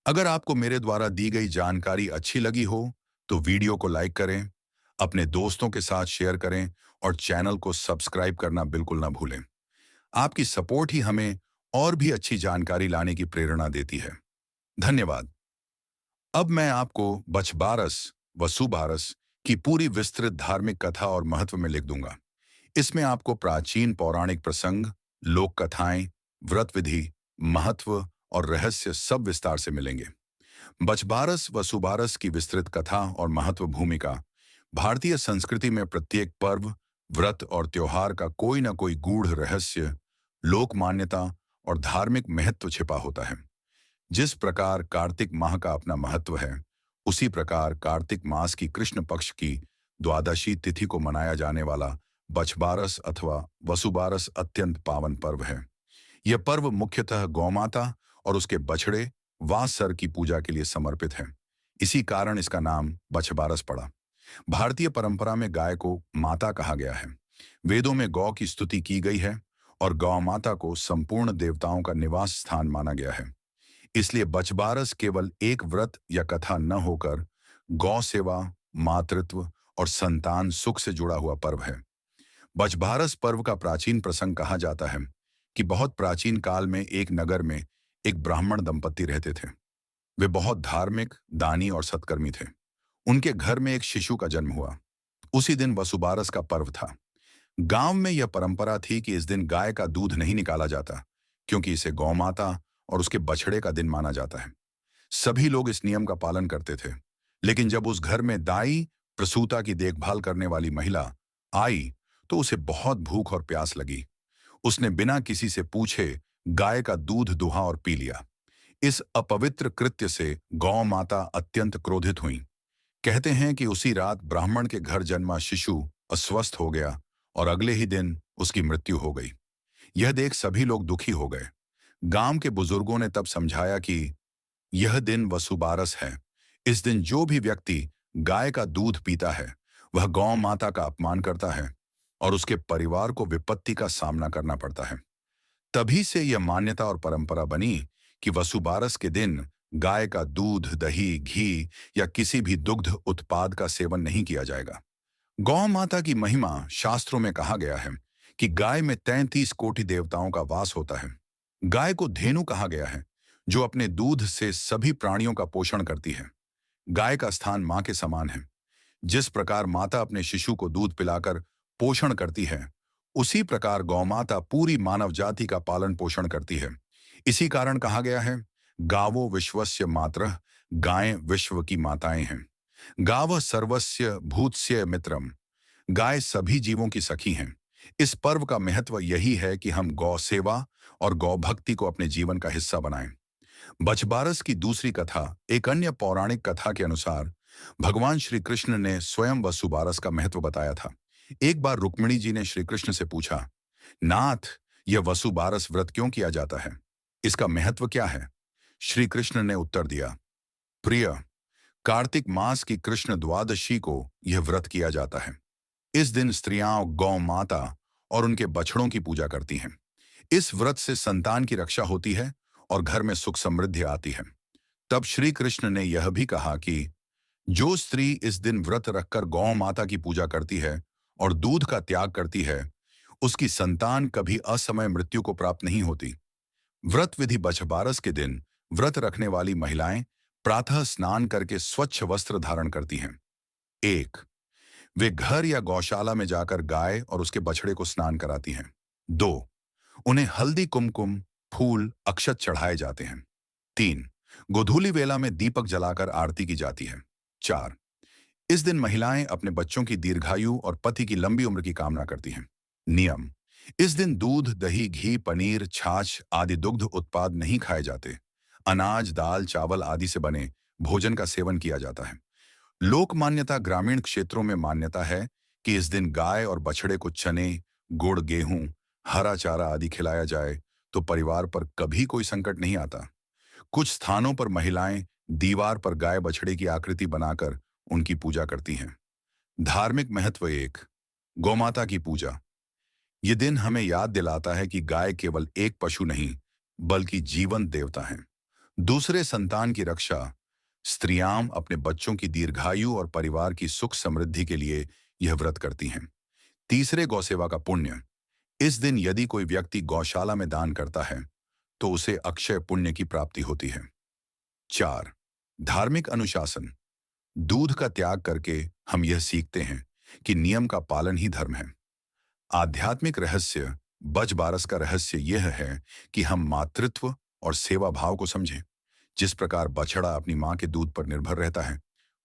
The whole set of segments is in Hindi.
अगर आपको मेरे द्वारा दी गई जानकारी अच्छी लगी हो तो वीडियो को लाइक करें, अपने दोस्तों के साथ शेयर करें और चैनल को सब्सक्राइब करना बिल्कुल ना भूलें। आपकी सपोर्ट ही हमें और भी अच्छी जानकारी लाने की प्रेरणा देती है। धन्यवाद। अब मैं आपको बछबारस व सुबारस की पूरी विस्तृत धार्मिक कथा और महत्व में लिख दूंगा। इसमें आपको प्राचीन पौराणिक प्रसंग, लोक कथाएं, व्रत विधि, महत्व और रहस्य सब विस्तार से मिलेंगे। बछबारस व सुबारस की विस्तृत कथा और महत्व भूमिका। भारतीय संस्कृति में प्रत्येक पर्व, व्रत और त्योहार का कोई न कोई गूढ़ रहस्य, लोक मान्यता और धार्मिक महत्व छिपा होता है। जिस प्रकार कार्तिक माह का अपना महत्व है, उसी प्रकार कार्तिक मास की कृष्ण पक्ष की द्वादशी तिथि को मनाया जाने वाला बछबारस अथवा वसुबारस अत्यंत पावन पर्व है। यह पर्व मुख्यतः गौमाता और उसके बछड़े वासर की पूजा के लिए समर्पित है। इसी कारण इसका नाम बछबारस पड़ा। भारतीय परंपरा में गाय को माता कहा गया है। वेदों में गौ की स्तुति की गई है और गौ माता को संपूर्ण देवताओं का निवास स्थान माना गया है। इसलिए बछबारस केवल एक व्रत या कथा न होकर गौ सेवा, मातृत्व और संतान सुख से जुड़ा हुआ पर्व है। बछबारस पर्व का प्राचीन प्रसंग कहा जाता है कि बहुत प्राचीन काल में एक नगर में एक ब्राह्मण दंपति रहते थे। वे बहुत धार्मिक, दानी और सत्कर्मी थे। उनके घर में एक शिशु का जन्म हुआ। उसी दिन वसुबारस का पर्व था। गांव में यह परंपरा थी कि इस दिन गाय का दूध नहीं निकाला जाता, क्योंकि इसे गौमाता और उसके बछड़े का दिन माना जाता है। सभी लोग इस नियम का पालन करते थे। लेकिन जब उस घर में दाई, प्रसूता की देखभाल करने वाली महिला आई, तो उसे बहुत भूख और प्यास लगी। उसने बिना किसी से पूछे गाय का दूध दुहा और पी लिया। इस अपवित्र कृत्य से गौ माता अत्यंत क्रोधित हुई। कहते हैं कि उसी रात ब्राह्मण के घर जन्मा शिशु अस्वस्थ हो गया और अगले ही दिन उसकी मृत्यु हो गई। यह देख सभी लोग दुखी हो गए। गांव के बुजुर्गों ने तब समझाया कि यह दिन वसुबारस है। इस दिन जो भी व्यक्ति गाय का दूध पीता है, वह गौ माता का अपमान करता है और उसके परिवार को विपत्ति का सामना करना पड़ता है। तभी से यह मान्यता और परंपरा बनी कि वसुबारस के दिन गाय का दूध, दही, घी या किसी भी दुग्ध उत्पाद का सेवन नहीं किया जाएगा। गौ माता की महिमा शास्त्रों में कहा गया है कि गाय में 33 कोटि देवताओं का वास होता है। गाय को धेनु कहा गया है, जो अपने दूध से सभी प्राणियों का पोषण करती है। गाय का स्थान मां के समान है। जिस प्रकार माता अपने शिशु को दूध पिलाकर पोषण करती है, उसी प्रकार गौमाता पूरी मानव जाति का पालन पोषण करती है। इसी कारण कहा गया है, गावो विश्वस्य मातरः, गायें विश्व की माताएं हैं। गावः सर्वस्य भूतस्य मित्रम, गाय सभी जीवों की सखी हैं। इस पर्व का महत्व यही है कि हम गौ सेवा और गौ भक्ति को अपने जीवन का हिस्सा बनाएं। बछबारस की दूसरी कथा एक अन्य पौराणिक कथा के अनुसार भगवान श्री कृष्ण ने स्वयं वसुबारस का महत्व बताया था। एक बार रुक्मिणी जी ने श्री कृष्ण से पूछा, नाथ, यह वसुबारस व्रत क्यों किया जाता है? इसका महत्व क्या है? श्री कृष्ण ने उत्तर दिया, प्रिय, कार्तिक मास की कृष्ण द्वादशी को यह व्रत किया जाता है। इस दिन स्त्रियां गौ माता और उनके बछड़ों की पूजा करती हैं। इस व्रत से संतान की रक्षा होती है और घर में सुख समृद्धि आती है। तब श्री कृष्ण ने यह भी कहा कि जो स्त्री इस दिन व्रत रखकर गौ माता की पूजा करती है और दूध का त्याग करती है, उसकी संतान कभी असमय मृत्यु को प्राप्त नहीं होती। व्रत विधि बछबारस के दिन व्रत रखने वाली महिलाएं प्रातः स्नान करके स्वच्छ वस्त्र धारण करती हैं। 1. वे घर या गौशाला में जाकर गाय और उसके बछड़े को स्नान कराती हैं। 2. उन्हें हल्दी, कुमकुम, फूल, अक्षत चढ़ाए जाते हैं। 3. गोधूली वेला में दीपक जलाकर आरती की जाती है। 4. इस दिन महिलाएं अपने बच्चों की दीर्घायु और पति की लंबी उम्र की कामना करती हैं। नियम: इस दिन दूध, दही, घी, पनीर, छाछ आदि दुग्ध उत्पाद नहीं खाए जाते। अनाज, दाल, चावल आदि से बने भोजन का सेवन किया जाता है। लोक मान्यता: ग्रामीण क्षेत्रों में मान्यता है कि इस दिन गाय और बछड़े को चने, गुड़, गेहूं, हरा चारा आदि खिलाया जाए तो परिवार पर कभी कोई संकट नहीं आता। कुछ स्थानों पर महिलाएं दीवार पर गाय बछड़े की आकृति बनाकर उनकी पूजा करती हैं। धार्मिक महत्व: 1. गौमाता की पूजा। ये दिन हमें याद दिलाता है कि गाय केवल एक पशु नहीं, बल्कि जीवंत देवता है। दूसरे, संतान की रक्षा। स्त्रियां अपने बच्चों की दीर्घायु और परिवार की सुख समृद्धि के लिए यह व्रत करती हैं। तीसरे, गौसेवा का पुण्य। इस दिन यदि कोई व्यक्ति गौशाला में दान करता है तो उसे अक्षय पुण्य की प्राप्ति होती है। 4, धार्मिक अनुशासन। दूध का त्याग करके हम यह सीखते हैं कि नियम का पालन ही धर्म है। आध्यात्मिक रहस्य। बजबारस का रहस्य यह है कि हम मातृत्व और सेवा भाव को समझें। जिस प्रकार बछड़ा अपनी मां के दूध पर निर्भर रहता है,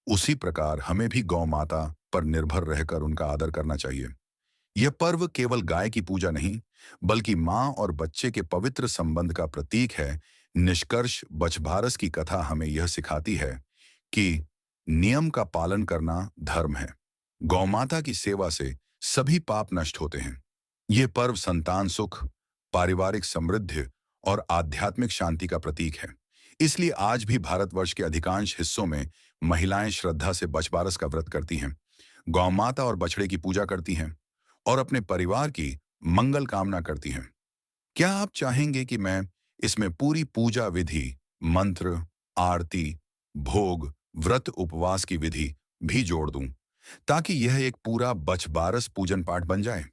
उसी प्रकार हमें भी गौ माता पर निर्भर रहकर उनका आदर करना चाहिए। यह पर्व केवल गाय की पूजा नहीं, बल्कि मां और बच्चे के पवित्र संबंध का प्रतीक है। निष्कर्ष, बछबारस की कथा हमें यह सिखाती है कि नियम का पालन करना धर्म है। गौमाता की सेवा से सभी पाप नष्ट होते हैं। यह पर्व संतान सुख, पारिवारिक समृद्धि और आध्यात्मिक शांति का प्रतीक है। इसलिए आज भी भारतवर्ष के अधिकांश हिस्सों में महिलाएं श्रद्धा से बछबारस का व्रत करती हैं, गौमाता और बछड़े की पूजा करती हैं और अपने परिवार की मंगल कामना करती हैं। क्या आप चाहेंगे कि मैं इसमें पूरी पूजा विधि, मंत्र, आरती, भोग, व्रत उपवास की विधि भी जोड़ दूं, ताकि यह एक पूरा बछबारस पूजन पाठ बन जाए?